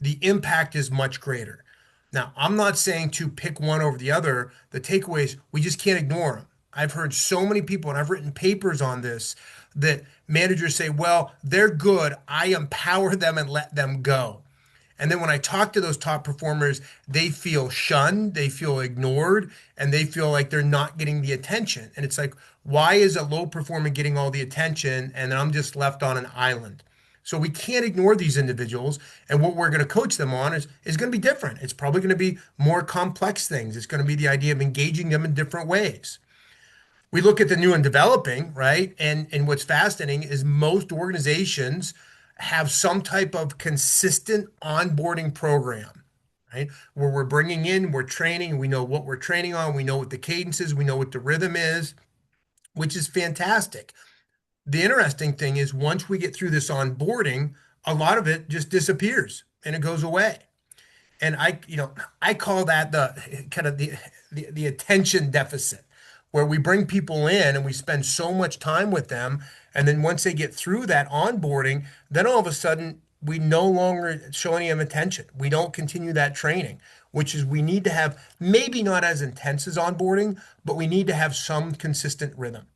The impact is much greater. Now, I'm not saying to pick one over the other. The takeaway is we just can't ignore them. I've heard so many people, and I've written papers on this, that managers say, well, they're good. I empower them and let them go. And then when I talk to those top performers, they feel shunned, they feel ignored, and they feel like they're not getting the attention. And it's like, why is a low performer getting all the attention and I'm just left on an island? So we can't ignore these individuals. And what we're going to coach them on is going to be different. It's probably going to be more complex things. It's going to be the idea of engaging them in different ways. We look at the new and developing, right? And what's fascinating is most organizations have some type of consistent onboarding program, right? Where we're bringing in, we're training, we know what we're training on, we know what the cadence is, we know what the rhythm is, which is fantastic. The interesting thing is once we get through this onboarding, a lot of it just disappears and it goes away. And I call that the kind of the attention deficit, where we bring people in and we spend so much time with them, and then once they get through that onboarding, then all of a sudden we no longer show any of them attention. We don't continue that training, which is we need to have maybe not as intense as onboarding, but we need to have some consistent rhythm.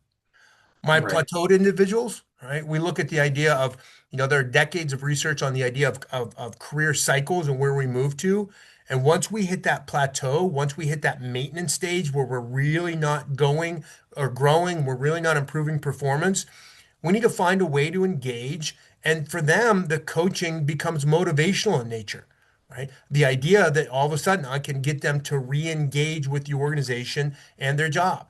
My Right. plateaued individuals, right? We look at the idea of, there are decades of research on the idea of career cycles and where we move to. And once we hit that plateau, once we hit that maintenance stage where we're really not going or growing, we're really not improving performance, we need to find a way to engage. And for them, the coaching becomes motivational in nature, right? The idea that all of a sudden I can get them to re-engage with the organization and their job.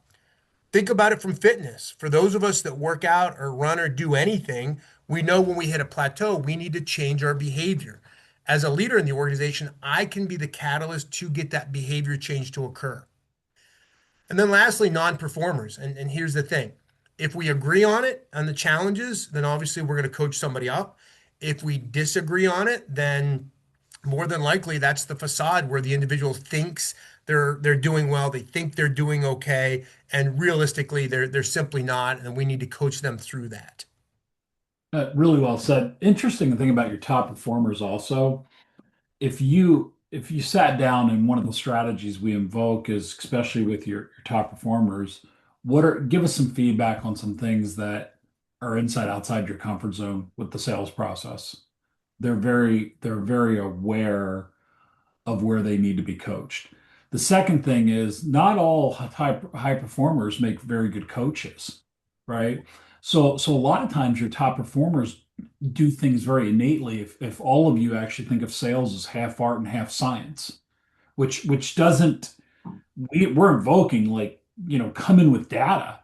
Think about it from fitness. For those of us that work out or run or do anything, we know when we hit a plateau, we need to change our behavior. As a leader in the organization, I can be the catalyst to get that behavior change to occur. And then lastly, non-performers. And here's the thing. If we agree on it, on the challenges, then obviously we're going to coach somebody up. If we disagree on it, then more than likely that's the facade where the individual thinks they're doing well, they think they're doing okay, and realistically they're simply not, and we need to coach them through that. Really well said. Interesting thing about your top performers also. If you sat down and one of the strategies we invoke is especially with your top performers, give us some feedback on some things that are inside outside your comfort zone with the sales process. They're very aware of where they need to be coached. The second thing is not all high performers make very good coaches, right? So a lot of times your top performers do things very innately. If all of you actually think of sales as half art and half science, which doesn't we're invoking like come in with data.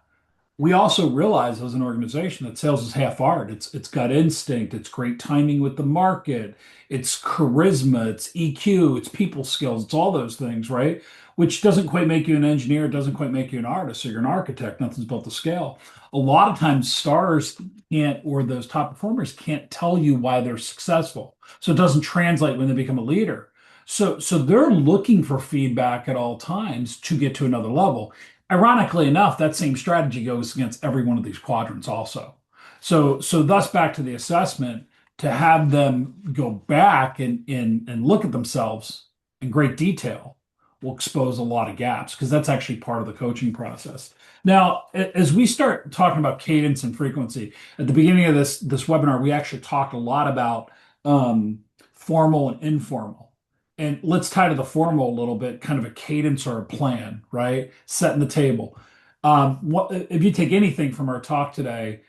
we also realize as an organization that sales is half art. It's gut instinct, it's great timing with the market, it's charisma, it's EQ, it's people skills, it's all those things, right? Which doesn't quite make you an engineer, it doesn't quite make you an artist. So you're an architect, nothing's built to scale. A lot of times stars can't, or those top performers can't tell you why they're successful. So it doesn't translate when they become a leader. So they're looking for feedback at all times to get to another level. Ironically enough, that same strategy goes against every one of these quadrants also. So thus back to the assessment, to have them go back and look at themselves in great detail will expose a lot of gaps because that's actually part of the coaching process. Now, as we start talking about cadence and frequency, at the beginning of this webinar, we actually talked a lot about um, formal and informal. And let's tie to the formal a little bit, kind of a cadence or a plan, right? Setting the table. If you take anything from our talk today,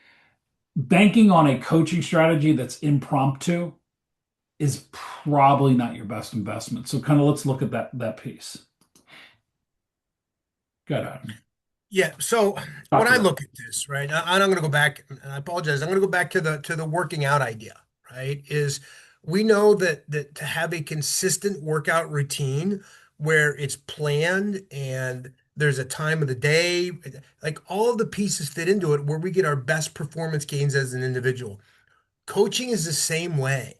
banking on a coaching strategy that's impromptu is probably not your best investment. So kind of let's look at that piece. Good, Adam. Yeah. So when Talk I to it. look at this, right, I'm going to go back, and I apologize. I'm going to go back to the working out idea, right? Is we know that to have a consistent workout routine where it's planned and there's a time of the day, like all of the pieces fit into it where we get our best performance gains as an individual. Coaching is the same way.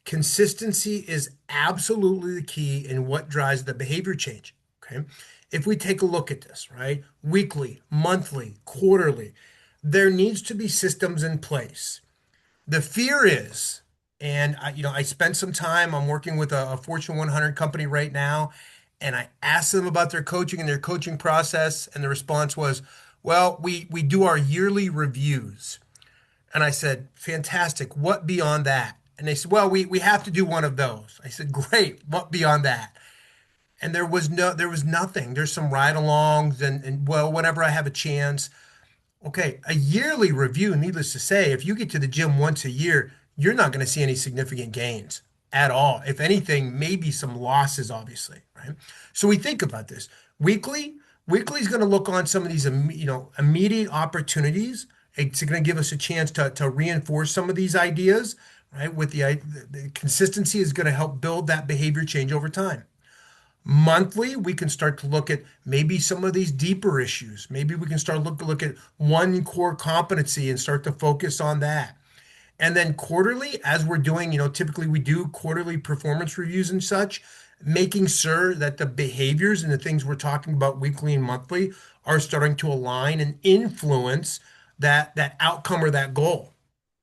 Consistency is absolutely the key in what drives the behavior change. Okay. If we take a look at this, right? Weekly, monthly, quarterly, there needs to be systems in place. The fear is, and I spent some time, I'm working with a Fortune 100 company right now, and I asked them about their coaching and their coaching process, and the response was, well, we do our yearly reviews. And I said, fantastic. What beyond that? And they said, well, we have to do one of those. I said, great. What beyond that? And there was nothing. There's some ride-alongs and well, whenever I have a chance. Okay, a yearly review, needless to say, if you get to the gym once a year, you're not going to see any significant gains at all. If anything, maybe some losses, obviously, right? So we think about this. Weekly, weekly is going to look on some of these, immediate opportunities. It's going to give us a chance to reinforce some of these ideas, right? The consistency is going to help build that behavior change over time. Monthly, we can start to look at maybe some of these deeper issues. Maybe we can start look at one core competency and start to focus on that. And then quarterly, as we're doing, typically we do quarterly performance reviews and such, making sure that the behaviors and the things we're talking about weekly and monthly are starting to align and influence that outcome or that goal.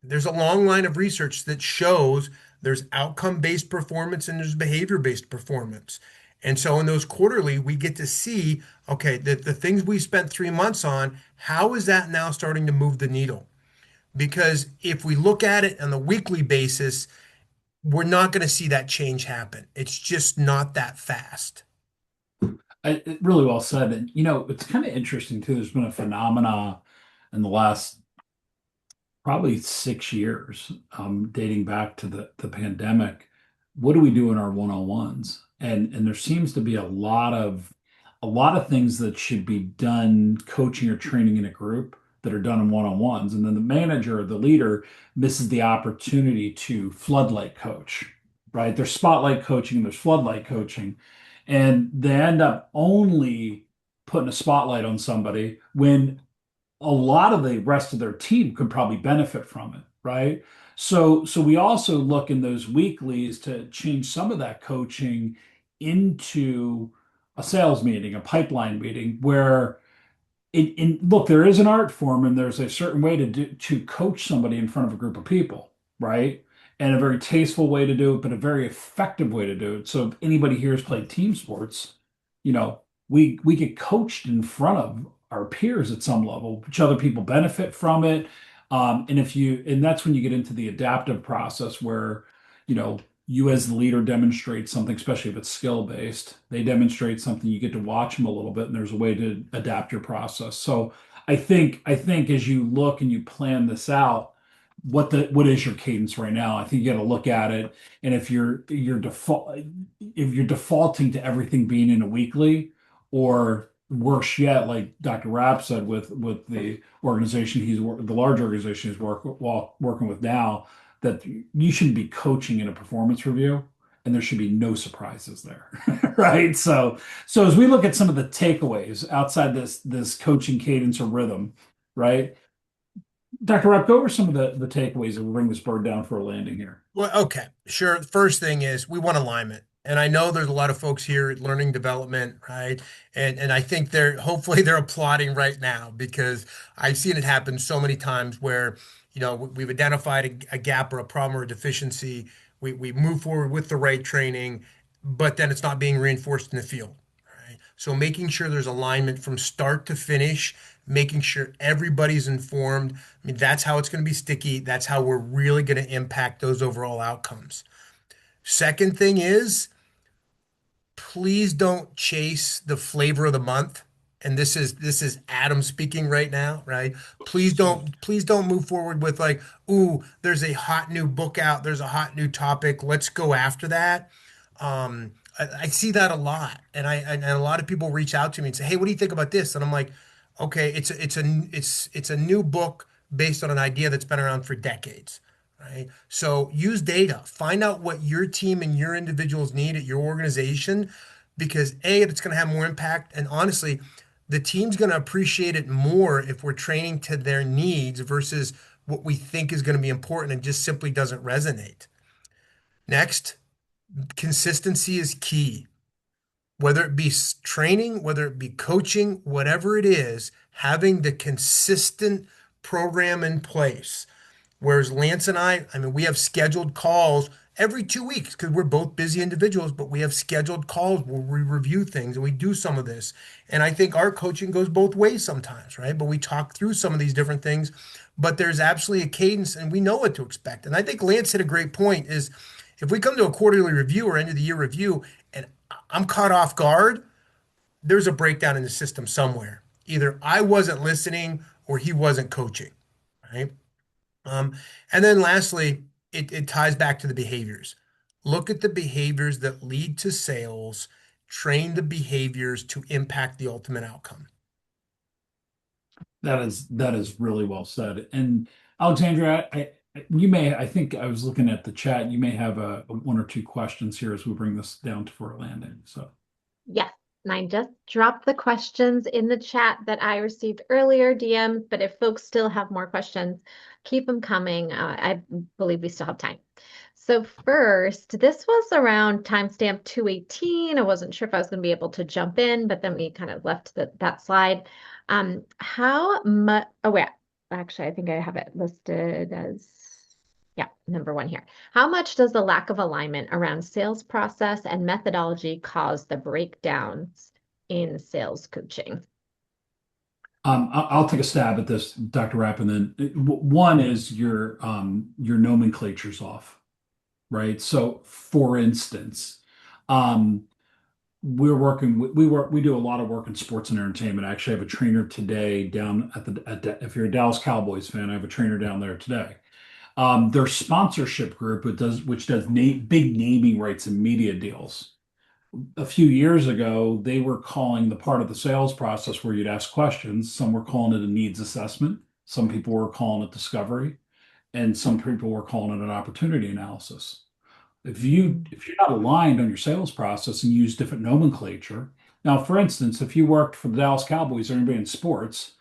There's a long line of research that shows there's outcome-based performance and there's behavior-based performance. And so in those quarterly, we get to see, okay, the things we spent 3 months on, how is that now starting to move the needle? Because if we look at it on the weekly basis, we're not going to see that change happen. It's just not that fast. Really well said. And it's kind of interesting too. There's been a phenomena in the last probably 6 years, dating back to the pandemic. What do we do in our one-on-ones? And there seems to be a lot of things that should be done coaching or training in a group that are done in one-on-ones. And then the manager or the leader misses the opportunity to floodlight coach, right? There's spotlight coaching and there's floodlight coaching. And they end up only putting a spotlight on somebody when a lot of the rest of their team could probably benefit from it, right? So we also look in those weeklies to change some of that coaching into a sales meeting, a pipeline meeting, where look, there is an art form and there's a certain way to coach somebody in front of a group of people, right? And a very tasteful way to do it, but a very effective way to do it. So if anybody here has played team sports, you know, we get coached in front of our peers at some level, which other people benefit from it. And that's when you get into the adaptive process where, you as the leader demonstrate something, especially if it's skill based. They demonstrate something, you get to watch them a little bit, and there's a way to adapt your process. So I think as you look and you plan this out, what is your cadence right now? I think you got to look at it, and if you're defaulting to everything being in a weekly, or worse yet, like Dr. Rapp said, with the organization the large organization working with now, that you shouldn't be coaching in a performance review, and there should be no surprises there, right? So as we look at some of the takeaways outside this coaching cadence or rhythm, right? Dr. Rapp, go over some of the takeaways and we'll bring this bird down for a landing here. Well, okay, sure. The first thing is we want alignment. And I know there's a lot of folks here at learning development, right? And I think they're hopefully they're applauding right now because I've seen it happen so many times where, we've identified a gap or a problem or a deficiency. We move forward with the right training, but then it's not being reinforced in the field, right? So making sure there's alignment from start to finish, making sure everybody's informed. I mean, that's how it's going to be sticky. That's how we're really going to impact those overall outcomes. Second thing is, please don't chase the flavor of the month. And this is Adam speaking right now, right? Please don't move forward with like, ooh, there's a hot new book out, there's a hot new topic, let's go after that. I see that a lot, and a lot of people reach out to me and say, "Hey, what do you think about this?" And I'm like, "Okay, it's a new book based on an idea that's been around for decades, right? So use data, find out what your team and your individuals need at your organization, because A, it's going to have more impact, and honestly, the team's going to appreciate it more if we're training to their needs versus what we think is going to be important and just simply doesn't resonate." Next, consistency is key. Whether it be training, whether it be coaching, whatever it is, having the consistent program in place. Whereas Lance and I mean, we have scheduled calls every 2 weeks because we're both busy individuals, but we have scheduled calls where we review things and we do some of this. And I think our coaching goes both ways sometimes, right? But we talk through some of these different things, but there's absolutely a cadence and we know what to expect. And I think Lance hit a great point is if we come to a quarterly review or end of the year review and I'm caught off guard, there's a breakdown in the system somewhere. Either I wasn't listening or he wasn't coaching, right? Um, and then lastly, it ties back to the behaviors. Look at the behaviors that lead to sales, train the behaviors to impact the ultimate outcome. That is really well said. And Alexandria, I think I was looking at the chat. You may have one or two questions here as we bring this down for a landing. So Yes, and I just dropped the questions in the chat that I received earlier, DMs, but if folks still have more questions, keep them coming. I believe we still have time. So first, this was around timestamp 218. I wasn't sure if I was going to be able to jump in, but then we kind of left that slide. How much, oh, yeah, actually, I think I have it listed as, yeah, number one here. How much does the lack of alignment around sales process and methodology cause the breakdowns in sales coaching? I'll take a stab at this, Dr. Rapp, and then one is your nomenclature's off, right? So, for instance, um, we do a lot of work in sports and entertainment. I actually have a trainer today down if you're a Dallas Cowboys fan, I have a trainer down there today. Their sponsorship group, which does big naming rights and media deals. A few years ago, they were calling the part of the sales process where you'd ask questions. Some were calling it a needs assessment. Some people were calling it discovery, and some people were calling it an opportunity analysis. If you're not aligned on your sales process and use different nomenclature. Now, for instance, if you worked for the Dallas Cowboys or anybody in sports,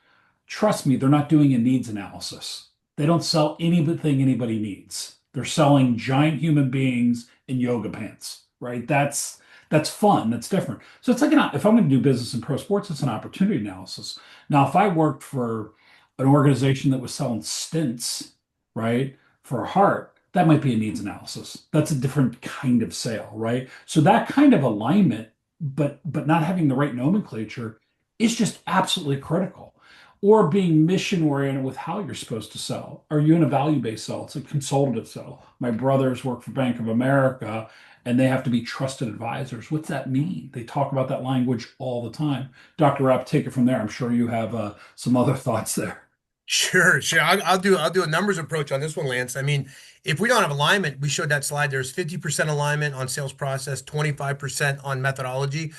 trust me, they're not doing a needs analysis. They don't sell anything anybody needs. They're selling giant human beings in yoga pants, right? That's fun. That's different. So it's like if I'm going to do business in pro sports, it's an opportunity analysis. Now, if I worked for an organization that was selling stints, right, for a heart, that might be a needs analysis. That's a different kind of sale, right? So that kind of alignment, but not having the right nomenclature is just absolutely critical. Or being mission oriented with how you're supposed to sell. Are you in a value-based sell? It's a consultative sell. My brothers work for Bank of America and they have to be trusted advisors. What's that mean? They talk about that language all the time. Dr. Rapp, take it from there. I'm sure you have some other thoughts there. Sure, sure. I'll do a numbers approach on this one, Lance. I mean, if we don't have alignment, we showed that slide. There's 50% alignment on sales process, 25% on methodology.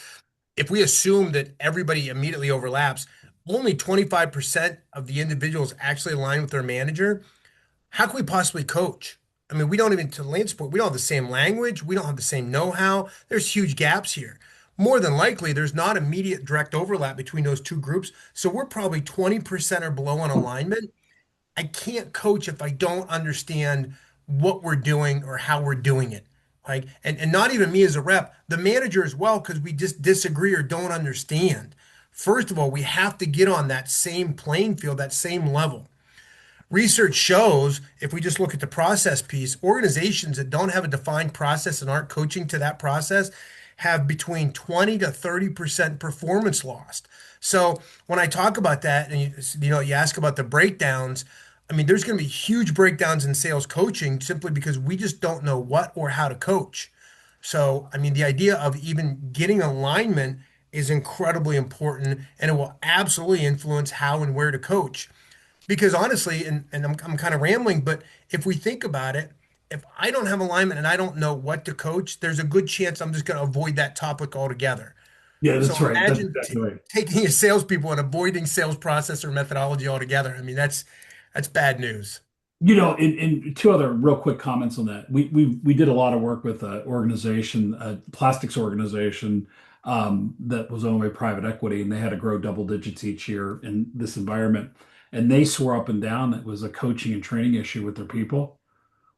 if we assume that everybody immediately overlaps, only 25% of the individuals actually align with their manager, how can we possibly coach? I mean, we don't even, to Lance's point, we don't have the same language. We don't have the same know-how. There's huge gaps here. More than likely, there's not immediate direct overlap between those two groups. So we're probably 20% or below on alignment. I can't coach if I don't understand what we're doing or how we're doing it. Like, and not even me as a rep, the manager as well, because we just disagree or don't understand. First of all, we have to get on that same playing field, that same level. Research shows, if we just look at the process piece, organizations that don't have a defined process and aren't coaching to that process have between 20 to 30% performance lost. So when I talk about that, and you ask about the breakdowns, I mean, there's going to be huge breakdowns in sales coaching simply because we just don't know what or how to coach. So, I mean, the idea of even getting alignment is incredibly important, and it will absolutely influence how and where to coach. Because honestly, and I'm kind of rambling, but if we think about it, if I don't have alignment and I don't know what to coach, there's a good chance I'm just going to avoid that topic altogether. Yeah, So that's right. That's imagine exactly right. taking a salespeople and avoiding sales process or methodology altogether. I mean, that's bad news. In two other real quick comments on that. We did a lot of work with an organization, a plastics organization, that was owned by private equity, and they had to grow double digits each year in this environment. And they swore up and down that it was a coaching and training issue with their people.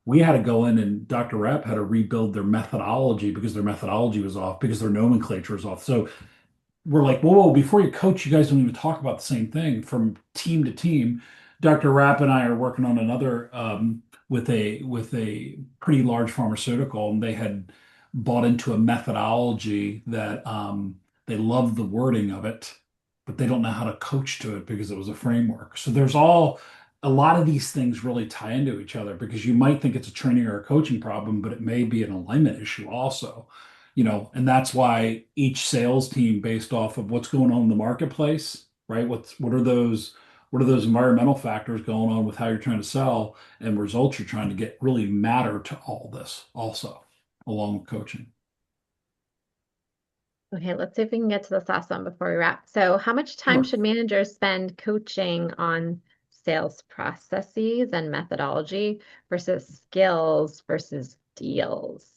We had to go in, and Dr. Rapp had to rebuild their methodology because their methodology was off, because their nomenclature was off. So we're like, whoa, whoa, before you coach, you guys don't even talk about the same thing from team to team. Dr. Rapp and I are working on another, with a pretty large pharmaceutical, and they had bought into a methodology that, they loved the wording of it, but they don't know how to coach to it because it was a framework. So there's a lot of these things really tie into each other, because you might think it's a training or a coaching problem, but it may be an alignment issue also. And that's why each sales team, based off of what's going on in the marketplace, right? What are those environmental factors going on with how you're trying to sell, and results you're trying to get, really matter to all this also, along with coaching. Okay, let's see if we can get to this last one before we wrap. So, how much time Sure. should managers spend coaching on sales processes and methodology versus skills versus deals?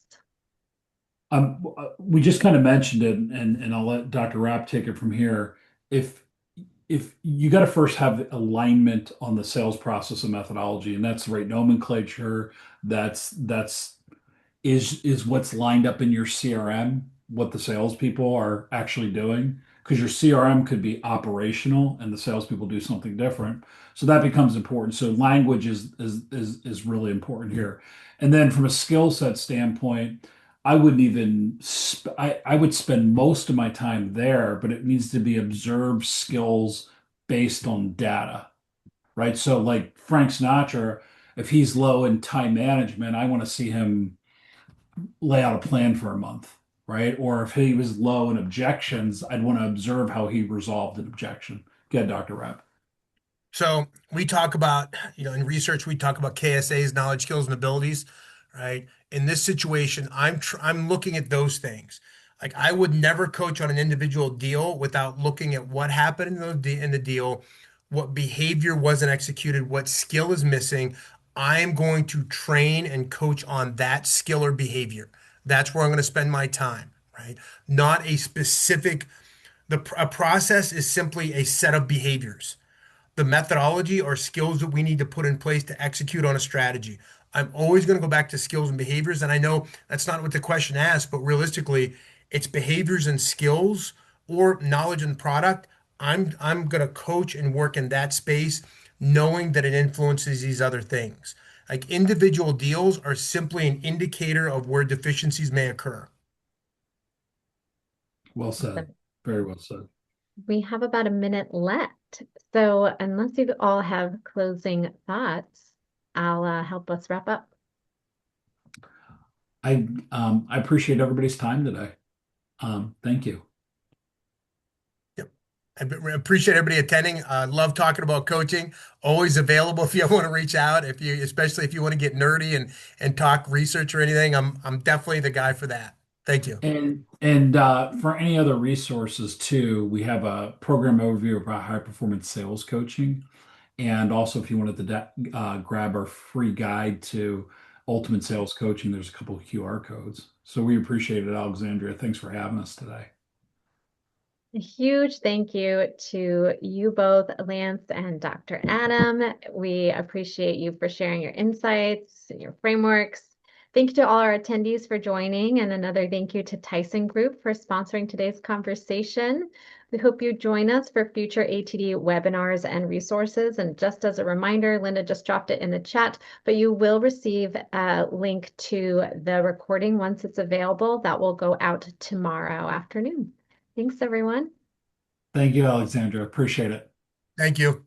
We just kind of mentioned it, and I'll let Dr. Rapp take it from here. If if you got to first have alignment on the sales process and methodology, and that's the right nomenclature, that's is what's lined up in your CRM, what the salespeople are actually doing. Because your CRM could be operational and the salespeople do something different. So that becomes important. So language is really important here. And then from a skill set standpoint, I wouldn't even I would spend most of my time there, but it needs to be observed skills based on data, right? So like Frank Sinatra, if he's low in time management, I want to see him lay out a plan for a month, right? Or if he was low in objections, I'd want to observe how he resolved an objection. Get Dr. Rapp. So we talk about, in research, we talk about KSAs, knowledge, skills, and abilities, right? In this situation, I'm looking at those things. Like I would never coach on an individual deal without looking at what happened in the deal, what behavior wasn't executed, what skill is missing. I'm going to train and coach on that skill or behavior. That's where I'm going to spend my time, right? Not a specific, a process is simply a set of behaviors, the methodology or skills that we need to put in place to execute on a strategy. I'm always going to go back to skills and behaviors. And I know that's not what the question asks, but realistically, it's behaviors and skills or knowledge and product. I'm going to coach and work in that space, knowing that it influences these other things. Like individual deals are simply an indicator of where deficiencies may occur. Well said. Awesome. Very well said. We have about a minute left. So, unless you all have closing thoughts, I'll help us wrap up. I appreciate everybody's time today. Thank you. Yep. Appreciate everybody attending. Love talking about coaching. Always available if you want to reach out. Especially if you want to get nerdy and talk research or anything. I'm definitely the guy for that. Thank you. And for any other resources too, we have a program overview about high performance sales coaching. And also, if you wanted to grab our free guide to ultimate sales coaching, there's a couple of QR codes. So we appreciate it, Alexandria. Thanks for having us today. A huge thank you to you both, Lance and Dr. Adam. We appreciate you for sharing your insights, your frameworks. Thank you to all our attendees for joining, and another thank you to Tyson Group for sponsoring today's conversation. We hope you join us for future ATD webinars and resources. And just as a reminder, Linda just dropped it in the chat, but you will receive a link to the recording once it's available. That will go out tomorrow afternoon. Thanks, everyone. Thank you, Alexandria. Appreciate it. Thank you.